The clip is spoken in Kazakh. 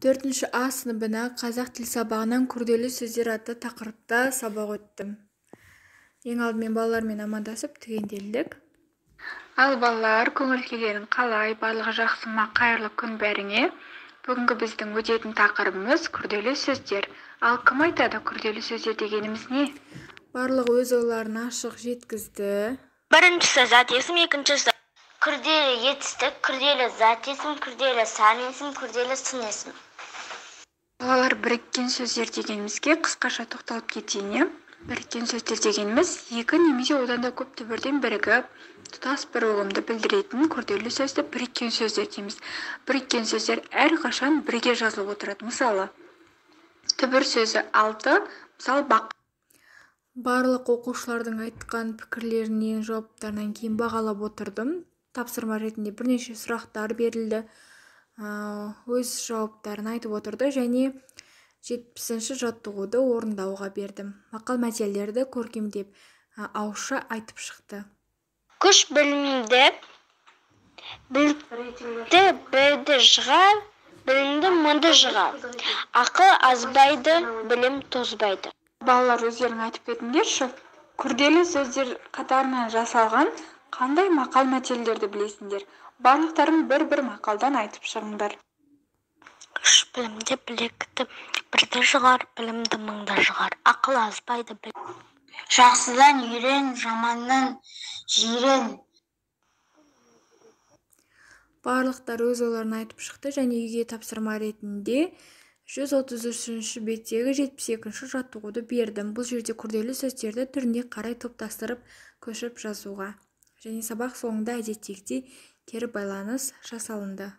4 А сыныбына қазақ тіл сабағынан күрделі сөздер атты тақырыпта сабақ өттім. Ең алдымен балалармен амандасып түгенделдік. Ал балалар, көңіл күйлерің қалай, барлығы жақсы ма, қайырлы күн бәріңе. Бүгінгі біздің өтетін тақырыбымыз күрделі сөздер. Ал кім айтады күрделі сөздер дегеніміз не? Барлығы өз ойларын ашық жеткізді. Біріншісі зат есім, екіншісі күрделі етістік, күрделі зат есім, күрделі сан есім, күрделі сын есім. Балалар, біріккен сөздер дегенімізге қысқаша тоқталып кетейін. Біріккен сөздер дегеніміз екі немесе одан да көп түбірден бірігіп, тұтас бір ұғымды білдіретін күрделі сөзді біріккен сөздер дейміз. Біріккен сөздер әрқашан бірге жазылып отырады. Мысалы, түбір сөзі 6, мысалы бақ. Барлық оқушылардың айтқан пікірлерінен, жауаптарынан кейін бағалап отырдым. Тапсырма ретінде бірнеше сұрақтар берілді. Өз жауаптарын айтып отырды және 70-ші жаттығуды орындауға бердім. Мақал мәтелдерді көркемдеп ауызша айтып шықты. Күш білімді, білді жығар, білімді мұнды жығар. Ақыл азбайды, білім тозбайды. Балалар, өздерің айтып кетіңдерші, күрделі сөздер қатарынан жасалған қандай мақал мәтелдерді білесіңдер? Барлықтарын бір-бір мақалдан айтып шығыңдар. Күш білімді, білекті бірді жығар, білімді мыңды жығар. Ақыл азбайды, білім. Жақсыдан үйрен, жаманнан жирен. Барлықтар өз ойларын айтып шықты және үйге тапсырма ретінде 133-ші беттегі 72-ші жаттығуды бердім. Бұл жерде күрделі сөздерді түріне қарай топтастырып көшіп жазуға. Және сабақ соңында әдеттегідей кері байланыс жасалынды.